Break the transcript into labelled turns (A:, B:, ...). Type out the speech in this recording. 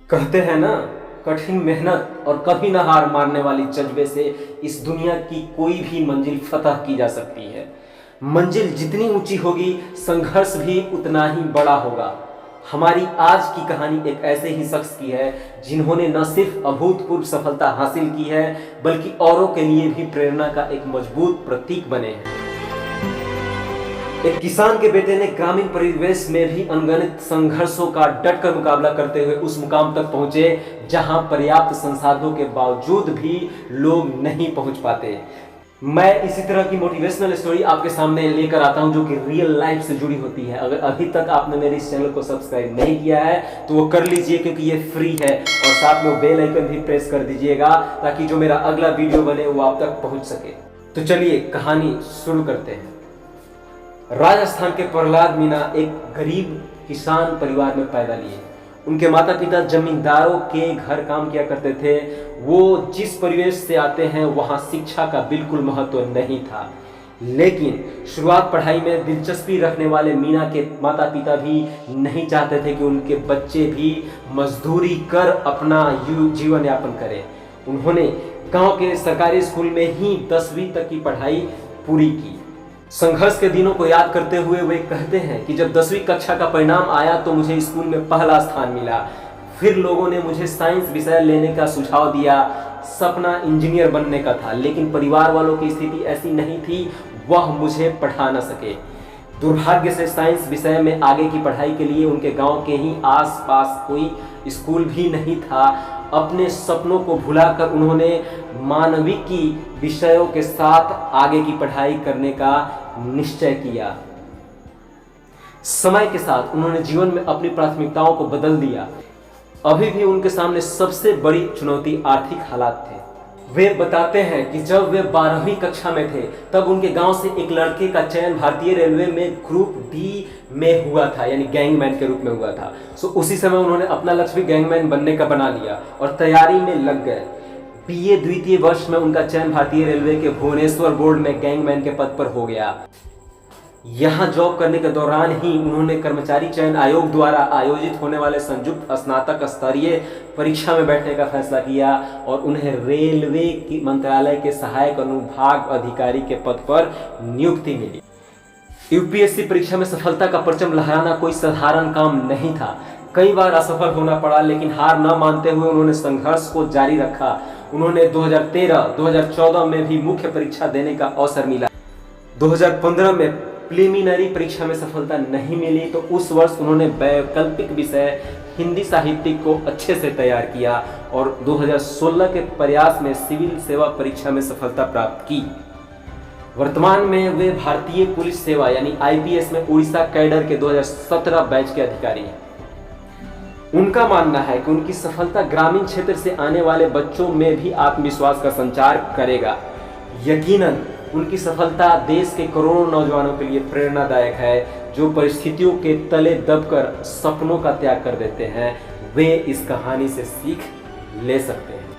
A: कहते हैं ना, कठिन मेहनत और कभी न हार मानने वाली जज्बे से इस दुनिया की कोई भी मंजिल फतह की जा सकती है। मंजिल जितनी ऊंची होगी, संघर्ष भी उतना ही बड़ा होगा। हमारी आज की कहानी एक ऐसे ही शख्स की है जिन्होंने न सिर्फ अभूतपूर्व सफलता हासिल की है, बल्कि औरों के लिए भी प्रेरणा का एक मजबूत प्रतीक बने हैं। एक किसान के बेटे ने ग्रामीण परिवेश में भी अनगिनत संघर्षों का डटकर मुकाबला करते हुए उस मुकाम तक पहुंचे जहां पर्याप्त संसाधनों के बावजूद भी लोग नहीं पहुंच पाते। मैं इसी तरह की मोटिवेशनल स्टोरी आपके सामने लेकर आता हूं जो कि रियल लाइफ से जुड़ी होती है। अगर अभी तक आपने मेरे इस चैनल को सब्सक्राइब नहीं किया है तो वो कर लीजिए, क्योंकि ये फ्री है, और साथ में बेल आइकन भी प्रेस कर दीजिएगा ताकि जो मेरा अगला वीडियो बने वो आप तक पहुंच सके। तो चलिए कहानी शुरू करते हैं। राजस्थान के प्रहलाद मीना एक गरीब किसान परिवार में पैदा लिए। उनके माता पिता जमींदारों के घर काम किया करते थे। वो जिस परिवेश से आते हैं वहाँ शिक्षा का बिल्कुल महत्व नहीं था, लेकिन शुरुआत पढ़ाई में दिलचस्पी रखने वाले मीना के माता पिता भी नहीं चाहते थे कि उनके बच्चे भी मजदूरी कर अपना जीवन यापन करें। उन्होंने गांव के सरकारी स्कूल में ही 10वीं तक की पढ़ाई पूरी की। संघर्ष के दिनों को याद करते हुए वे कहते हैं कि जब 10वीं कक्षा का परिणाम आया तो मुझे स्कूल में पहला स्थान मिला। फिर लोगों ने मुझे साइंस विषय लेने का सुझाव दिया। सपना इंजीनियर बनने का था, लेकिन परिवार वालों की स्थिति ऐसी नहीं थी, वह मुझे पढ़ा न सके। दुर्भाग्य से साइंस विषय में आगे की पढ़ाई के लिए उनके गांव के ही आसपास कोई स्कूल भी नहीं था। अपने सपनों को भुलाकर उन्होंने मानविकी विषयों के साथ आगे की पढ़ाई करने का निश्चय किया। समय के साथ उन्होंने जीवन में अपनी प्राथमिकताओं को बदल दिया। अभी भी उनके सामने सबसे बड़ी चुनौती आर्थिक हालात थे। वे बताते हैं कि जब वे 12वीं कक्षा में थे तब उनके गांव से एक लड़के का चयन भारतीय रेलवे में ग्रुप डी में हुआ था, यानी गैंगमैन के रूप में हुआ था। सो उसी समय उन्होंने अपना लक्ष्य भी गैंगमैन बनने का बना लिया और तैयारी में लग गए। बीए द्वितीय वर्ष में उनका चयन भारतीय रेलवे के भुवनेश्वर बोर्ड में गैंगमैन के पद पर हो गया। यहाँ जॉब करने के दौरान ही उन्होंने कर्मचारी चयन आयोग द्वारा आयोजित होने वाले संयुक्त स्नातक स्तरीय परीक्षा में बैठने का फैसला किया और उन्हें रेलवे की मंत्रालय के सहायक अनुभाग अधिकारी के पद पर नियुक्ति मिली। यूपीएससी परीक्षा में सफलता का परचम लहराना कोई साधारण काम नहीं था। कई बार असफल होना पड़ा, लेकिन हार न मानते हुए उन्होंने संघर्ष को जारी रखा। उन्होंने 2013-2014 में भी मुख्य परीक्षा देने का अवसर मिला। 2015 में प्रीलिमिनरी परीक्षा में सफलता नहीं मिली तो उस वर्ष उन्होंने वैकल्पिक विषय हिंदी साहित्य को अच्छे से तैयार किया और 2016 के प्रयास में सिविल सेवा परीक्षा में सफलता प्राप्त की। वर्तमान में वे भारतीय पुलिस सेवा यानी आईपीएस में उड़ीसा कैडर के 2017 बैच के अधिकारी हैं। उनका मानना है कि उनकी सफलता ग्रामीण क्षेत्र से आने वाले बच्चों में भी आत्मविश्वास का संचार करेगा। यकीनन उनकी सफलता देश के करोड़ों नौजवानों के लिए प्रेरणादायक है, जो परिस्थितियों के तले दबकर सपनों का त्याग कर देते हैं। वे इस कहानी से सीख ले सकते हैं।